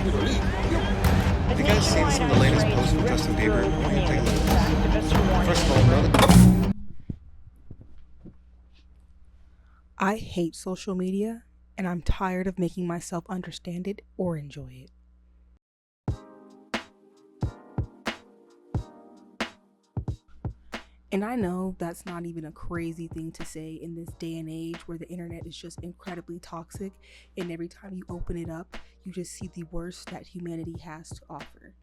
Have you guys seen some of the latest posts from Justin Bieber? I want you to take a look at this. First of all, I hate social media, and I'm tired of making myself understand it or enjoy it. And I know that's not even a crazy thing to say in this day and age where the internet is just incredibly toxic, and every time you open it up, you just see the worst that humanity has to offer.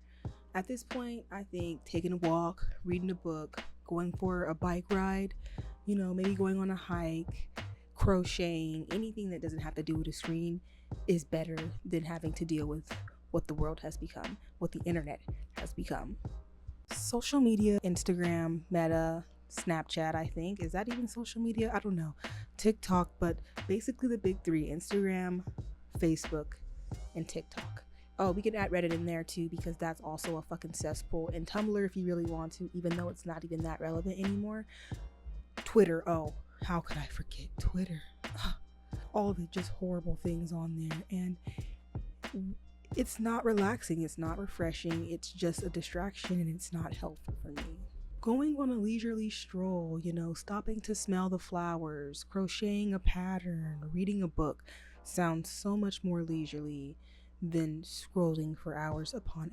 At this point, I think taking a walk, reading a book, going for a bike ride, maybe going on a hike, crocheting, anything that doesn't have to do with a screen is better than having to deal with what the world has become, what the internet has become. Social media, Instagram, Meta, Snapchat, I think. Is that even social media? I don't know. TikTok, but basically the big three: Instagram, Facebook, and TikTok. Oh, we can add Reddit in there too because that's also a fucking cesspool. And Tumblr if you really want to, even though it's not even that relevant anymore. Twitter, oh, how could I forget Twitter? All of it, just horrible things on there. And it's not relaxing, it's not refreshing, it's just a distraction and it's not helpful for me. Going on a leisurely stroll, stopping to smell the flowers, crocheting a pattern, reading a book sounds so much more leisurely than scrolling for hours upon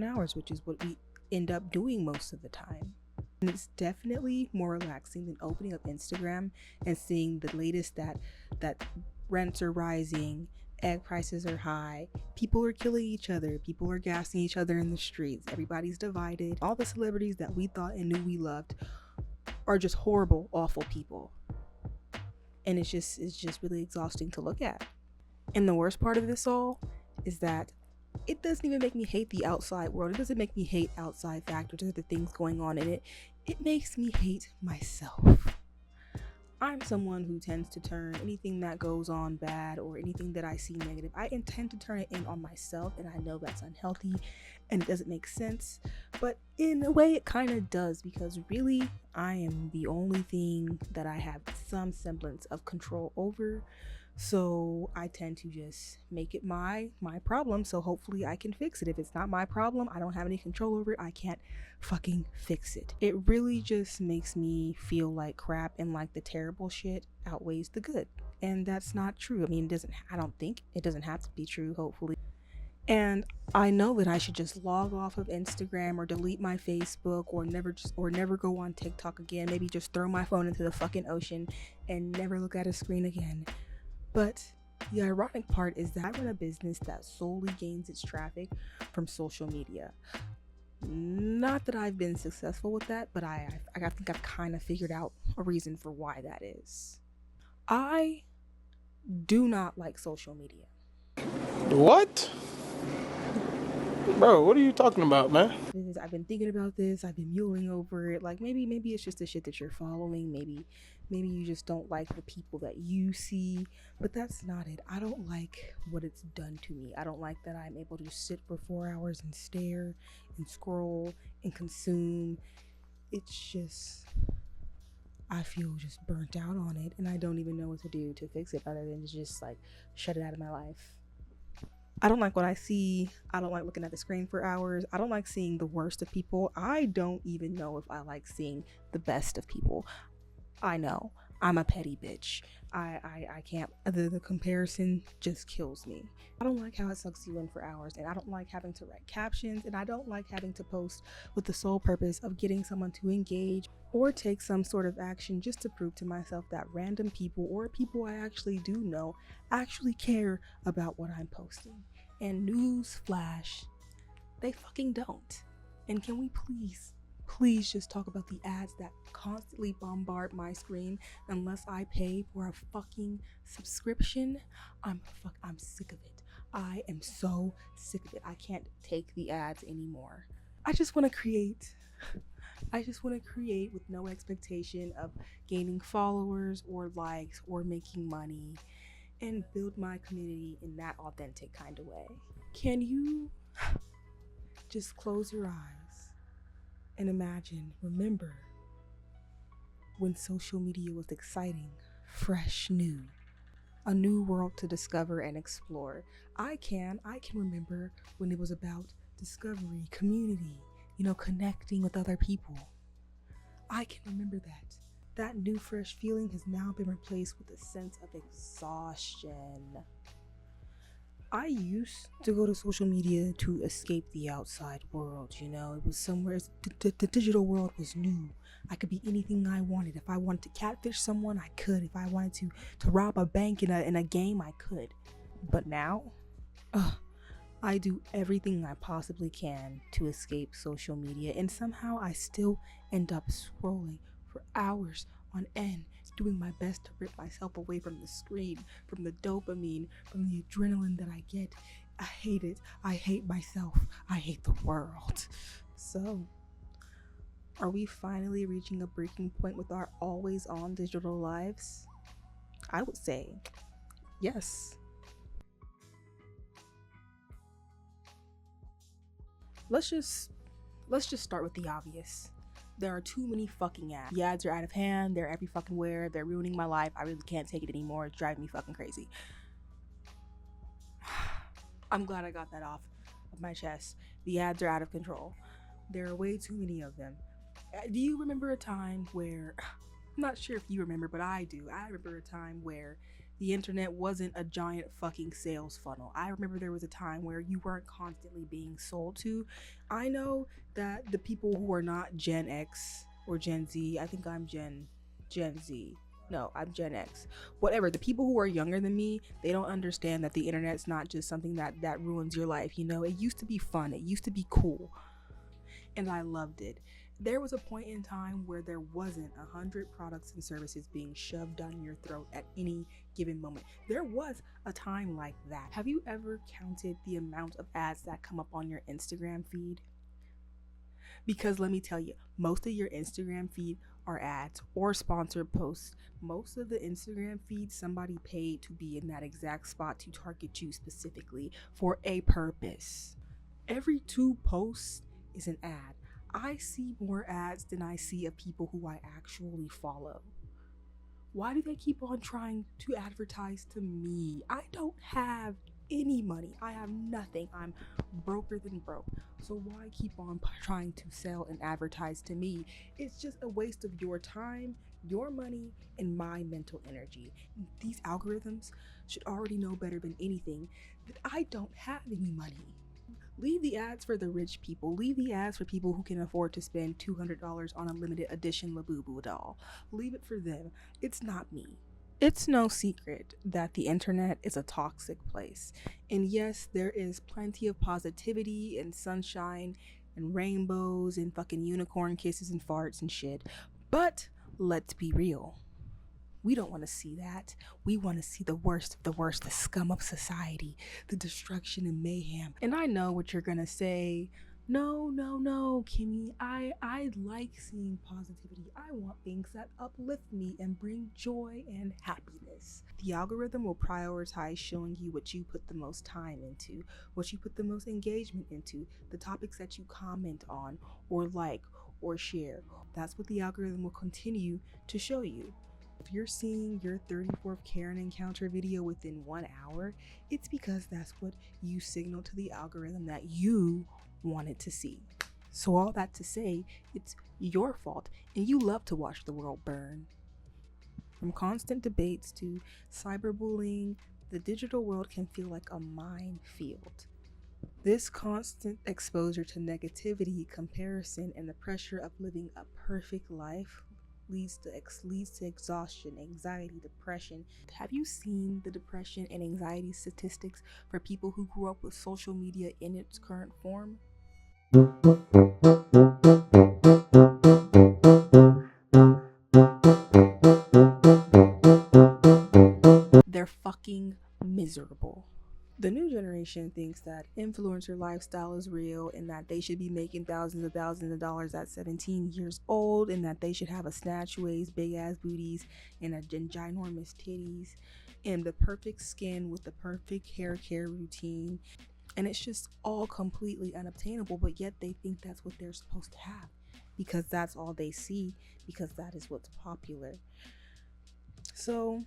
hours, which is what we end up doing most of the time. And it's definitely more relaxing than opening up Instagram and seeing the latest that rents are rising, egg prices are high, people are killing each other, people are gassing each other in the streets, everybody's divided. All the celebrities that we thought and knew we loved are just horrible, awful people. And it's just really exhausting to look at. And the worst part of this all is that it doesn't even make me hate the outside world. It doesn't make me hate outside factors or the things going on in it. It makes me hate myself. I'm someone who tends to turn anything that goes on bad or anything that I see negative, I intend to turn it in on myself, and I know that's unhealthy and it doesn't make sense, but in a way it kind of does, because really I am the only thing that I have some semblance of control over. So I tend to just make it my problem, so hopefully I can fix it. If it's not my problem, I don't have any control over it, I can't fucking fix it. It really just makes me feel like crap, and like the terrible shit outweighs the good. And that's not true. I mean, I don't think it doesn't have to be true, hopefully. And I know that I should just log off of Instagram or delete my Facebook or never go on TikTok again. Maybe just throw my phone into the fucking ocean and never look at a screen again. But the ironic part is that I run a business that solely gains its traffic from social media. Not that I've been successful with that, but I think I've kind of figured out a reason for why that is. I do not like social media. What? Bro, what are you talking about, man? I've been thinking about this. I've been mulling over it. Like maybe it's just the shit that you're following. Maybe you just don't like the people that you see. But that's not it. I don't like what it's done to me. I don't like that I'm able to sit for 4 hours and stare and scroll and consume. It's just, I feel just burnt out on it, and I don't even know what to do to fix it other than to just like shut it out of my life. I don't like what I see. I don't like looking at the screen for hours. I don't like seeing the worst of people. I don't even know if I like seeing the best of people. I know I'm a petty bitch. I can't. The comparison just kills me. I don't like how it sucks you in for hours, and I don't like having to write captions, and I don't like having to post with the sole purpose of getting someone to engage or take some sort of action just to prove to myself that random people or people I actually do know actually care about what I'm posting. And news flash, they fucking don't. And can we please just talk about the ads that constantly bombard my screen unless I pay for a fucking subscription? I'm sick of it. I am so sick of it. I can't take the ads anymore. I just want to create with no expectation of gaining followers or likes or making money, and build my community in that authentic kind of way. Can you just close your eyes and remember when social media was exciting, fresh, new, A new world to discover and explore. I can remember when it was about discovery, community, connecting with other people. I can remember that. That new fresh feeling has now been replaced with a sense of exhaustion. I used to go to social media to escape the outside world, It was somewhere, the digital world was new. I could be anything I wanted. If I wanted to catfish someone, I could. If I wanted to rob a bank in a game, I could. But now, I do everything I possibly can to escape social media, and somehow I still end up scrolling for hours on end, doing my best to rip myself away from the screen, from the dopamine, from the adrenaline that I get. I hate it. I hate myself. I hate the world. So, are we finally reaching a breaking point with our always on digital lives? I would say yes. Let's just start with the obvious. There are too many fucking ads. The ads are out of hand. They're every fucking where. They're ruining my life. I really can't take it anymore. It's driving me fucking crazy. I'm glad I got that off of my chest. The ads are out of control. There are way too many of them. Do you remember a time where, I'm not sure if you remember, but I do. I remember a time where the internet wasn't a giant fucking sales funnel. I remember there was a time where you weren't constantly being sold to. I know that the people who are not Gen X or Gen Z, I think I'm Gen Z. No, I'm Gen X. Whatever, the people who are younger than me, they don't understand that the internet's not just something that ruins your life, It used to be fun. It used to be cool. And I loved it. There was a point in time where there wasn't 100 products and services being shoved down your throat at any given moment. There was a time like that. Have you ever counted the amount of ads that come up on your Instagram feed? Because let me tell you, most of your Instagram feed are ads or sponsored posts. Most of the Instagram feed, somebody paid to be in that exact spot to target you specifically for a purpose. Every 2 posts is an ad. I see more ads than I see of people who I actually follow. Why do they keep on trying to advertise to me? I don't have any money. I have nothing. I'm broker than broke. So why keep on trying to sell and advertise to me? It's just a waste of your time, your money, and my mental energy. These algorithms should already know better than anything that I don't have any money. Leave the ads for the rich people. Leave the ads for people who can afford to spend $200 on a limited edition Labubu doll. Leave it for them. It's not me. It's no secret that the internet is a toxic place. And yes, there is plenty of positivity and sunshine and rainbows and fucking unicorn kisses and farts and shit. But let's be real. We don't want to see that. We want to see the worst of the worst, the scum of society, the destruction and mayhem. And I know what you're gonna say. No, Kimmy. I like seeing positivity. I want things that uplift me and bring joy and happiness. The algorithm will prioritize showing you what you put the most time into, what you put the most engagement into, the topics that you comment on or like or share. That's what the algorithm will continue to show you. If you're seeing your 34th Karen encounter video within 1 hour, it's because that's what you signal to the algorithm that you wanted to see. So all that to say, it's your fault, and you love to watch the world burn. From constant debates to cyberbullying, the digital world can feel like a minefield. This constant exposure to negativity, comparison, and the pressure of living a perfect life leads to exhaustion, anxiety, depression. Have you seen the depression and anxiety statistics for people who grew up with social media in its current form? They're fucking miserable. The new generation thinks that influencer lifestyle is real and that they should be making thousands of dollars at 17 years old, and that they should have a snatch waist, big ass booties, and ginormous titties, and the perfect skin with the perfect hair care routine. And it's just all completely unobtainable, but yet they think that's what they're supposed to have because that's all they see, because that is what's popular. So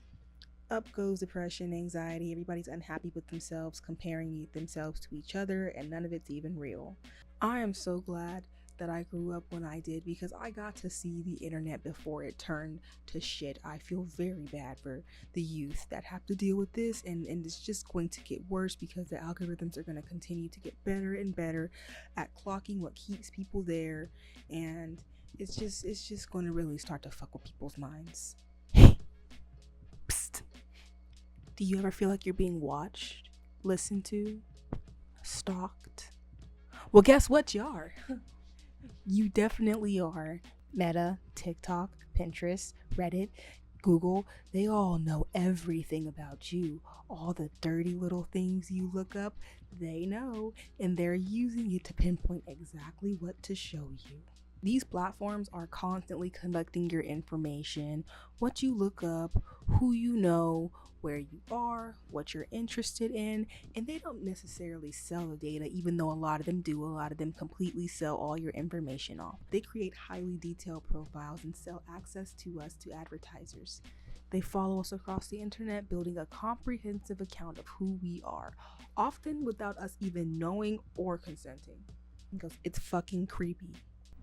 Up goes depression, anxiety, everybody's unhappy with themselves, comparing themselves to each other, and none of it's even real. I am so glad that I grew up when I did, because I got to see the internet before it turned to shit. I feel very bad for the youth that have to deal with this, and it's just going to get worse because the algorithms are going to continue to get better and better at clocking what keeps people there, and it's just going to really start to fuck with people's minds. Hey, psst. Do you ever feel like you're being watched, listened to, stalked? Well, guess what you are. You definitely are. Meta, TikTok, Pinterest, Reddit, Google, they all know everything about you. All the dirty little things you look up, they know, and they're using it to pinpoint exactly what to show you. These platforms are constantly collecting your information, what you look up, who you know, where you are, what you're interested in, and they don't necessarily sell the data, even though a lot of them do. A lot of them completely sell all your information off. They create highly detailed profiles and sell access to us to advertisers. They follow us across the internet, building a comprehensive account of who we are, often without us even knowing or consenting, because it's fucking creepy.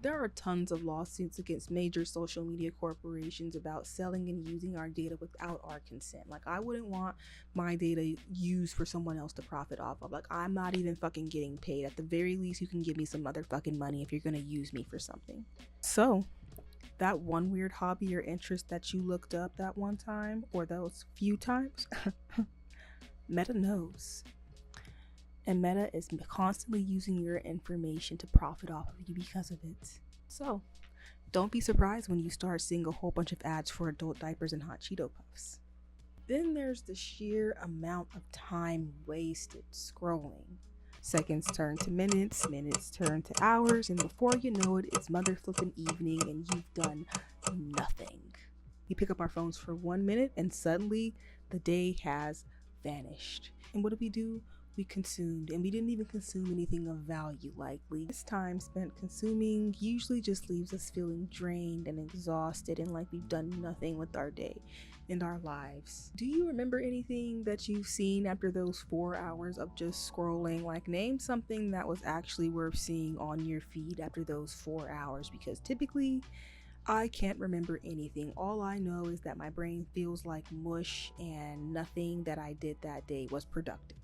There are tons of lawsuits against major social media corporations about selling and using our data without our consent. Like, I wouldn't want my data used for someone else to profit off of. Like, I'm not even fucking getting paid. At the very least, you can give me some motherfucking money if you're gonna use me for something. So, that one weird hobby or interest that you looked up that one time, or those few times, Meta knows. And Meta is constantly using your information to profit off of you because of it. So, don't be surprised when you start seeing a whole bunch of ads for adult diapers and hot Cheeto Puffs. Then there's the sheer amount of time wasted scrolling. Seconds turn to minutes, minutes turn to hours, and before you know it, it's motherfucking evening and you've done nothing. We pick up our phones for 1 minute and suddenly the day has vanished. And what do? We consumed, and we didn't even consume anything of value likely. This time spent consuming usually just leaves us feeling drained and exhausted and like we've done nothing with our day and our lives. Do you remember anything that you've seen after those 4 hours of just scrolling? Like, name something that was actually worth seeing on your feed after those 4 hours, because typically I can't remember anything. All I know is that my brain feels like mush and nothing that I did that day was productive.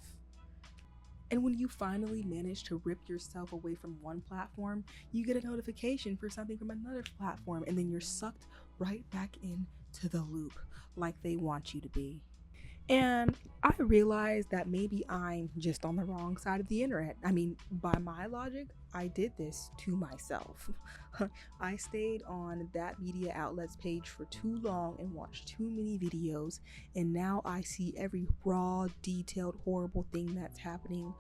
And when you finally manage to rip yourself away from one platform, you get a notification for something from another platform, and then you're sucked right back into the loop like they want you to be. And I realized that maybe I'm just on the wrong side of the internet. I mean, by my logic, I did this to myself. I stayed on that media outlet's page for too long and watched too many videos, and now I see every raw, detailed, horrible thing that's happening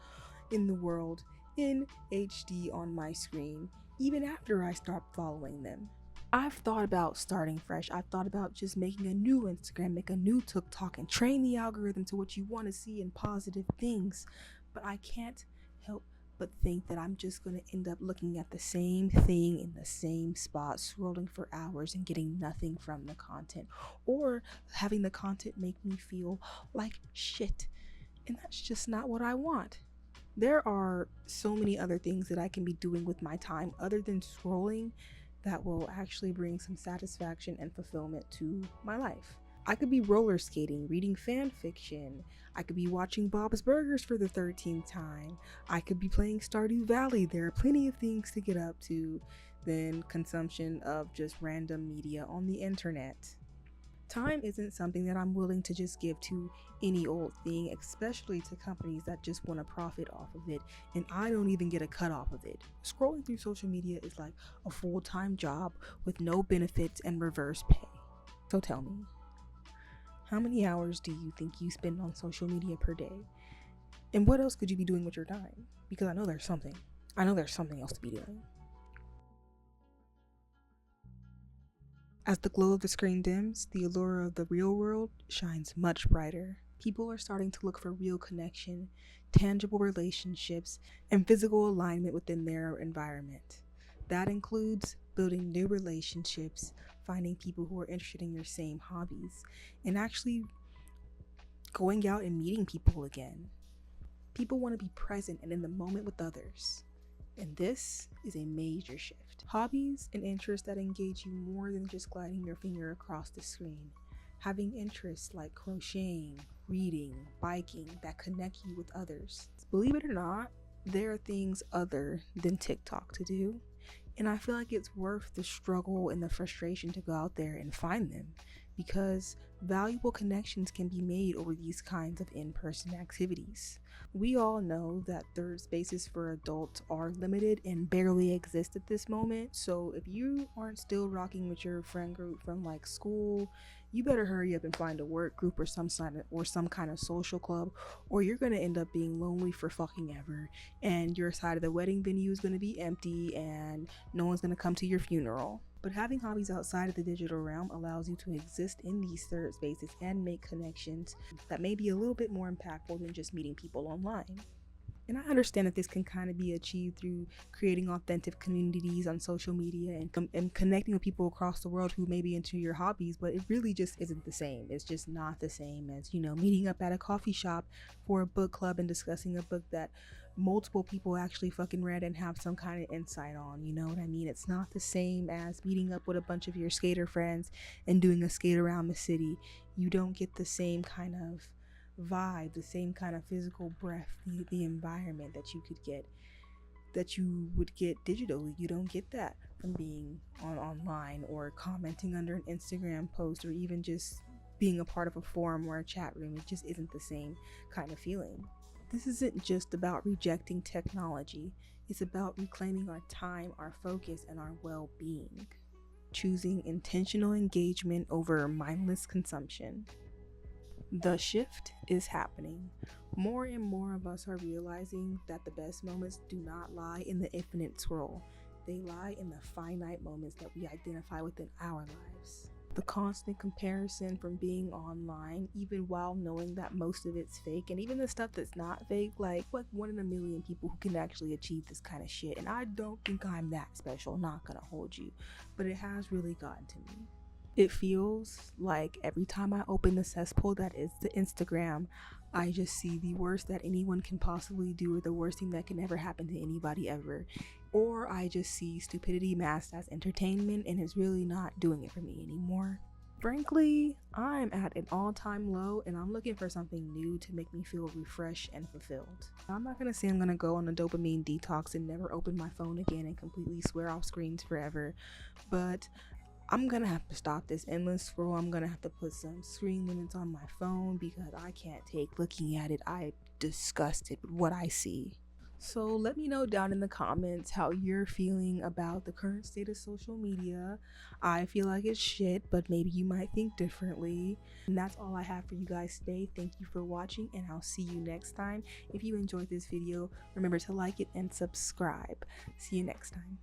in the world in HD on my screen, even after I stopped following them. I've thought about starting fresh. I've thought about just making a new Instagram, make a new TikTok, and train the algorithm to what you want to see in positive things. But I can't help but think that I'm just going to end up looking at the same thing in the same spot, scrolling for hours and getting nothing from the content, or having the content make me feel like shit. And that's just not what I want. There are so many other things that I can be doing with my time other than scrolling that will actually bring some satisfaction and fulfillment to my life. I could be roller skating, reading fan fiction. I could be watching Bob's Burgers for the 13th time. I could be playing Stardew Valley. There are plenty of things to get up to than consumption of just random media on the internet. Time isn't something that I'm willing to just give to any old thing, especially to companies that just want to profit off of it, and I don't even get a cut off of it. Scrolling through social media is like a full-time job with no benefits and reverse pay. So tell me, how many hours do you think you spend on social media per day? And what else could you be doing with your time? Because I know there's something else to be doing. As the glow of the screen dims, the allure of the real world shines much brighter. People are starting to look for real connection, tangible relationships, and physical alignment within their environment. That includes building new relationships, finding people who are interested in your same hobbies, and actually going out and meeting people again. People want to be present and in the moment with others. And this is a major shift. Hobbies and interests that engage you more than just gliding your finger across the screen. Having interests like crocheting, reading, biking that connect you with others. Believe it or not, there are things other than TikTok to do. And I feel like it's worth the struggle and the frustration to go out there and find them, because valuable connections can be made over these kinds of in-person activities. We all know that third spaces for adults are limited and barely exist at this moment, so if you aren't still rocking with your friend group from like school, you better hurry up and find a work group or some kind of social club, or you're gonna end up being lonely for fucking ever, and your side of the wedding venue is gonna be empty and no one's gonna come to your funeral. But having hobbies outside of the digital realm allows you to exist in these third spaces and make connections that may be a little bit more impactful than just meeting people online. And I understand that this can kind of be achieved through creating authentic communities on social media and connecting with people across the world who may be into your hobbies, but it really just isn't the same. It's just not the same as, meeting up at a coffee shop for a book club and discussing a book that multiple people actually fucking read and have some kind of insight on. You know what I mean? It's not the same as meeting up with a bunch of your skater friends and doing a skate around the city. You don't get the same kind of vibe, the same kind of physical breath, the environment that you would get digitally. You don't get that from being online or commenting under an Instagram post or even just being a part of a forum or a chat room. It just isn't the same kind of feeling. This isn't just about rejecting technology. It's about reclaiming our time, our focus, and our well-being. Choosing intentional engagement over mindless consumption. The shift is happening. More and more of us are realizing that the best moments do not lie in the infinite scroll. They lie in the finite moments that we identify within our lives. The constant comparison from being online, even while knowing that most of it's fake, and even the stuff that's not fake, like 1 in a million people who can actually achieve this kind of shit. And I don't think I'm that special, not gonna hold you, but it has really gotten to me. It feels like every time I open the cesspool that is the Instagram, I just see the worst that anyone can possibly do, or the worst thing that can ever happen to anybody ever. Or I just see stupidity masked as entertainment, and it's really not doing it for me anymore. Frankly, I'm at an all-time low, and I'm looking for something new to make me feel refreshed and fulfilled. I'm not gonna say I'm gonna go on a dopamine detox and never open my phone again and completely swear off screens forever, but I'm gonna have to stop this endless scroll. I'm gonna have to put some screen limits on my phone because I can't take looking at it. I'm disgusted with what I see. So let me know down in the comments how you're feeling about the current state of social media. I feel like it's shit, but maybe you might think differently. And that's all I have for you guys today. Thank you for watching, and I'll see you next time. If you enjoyed this video, remember to like it and subscribe. See you next time.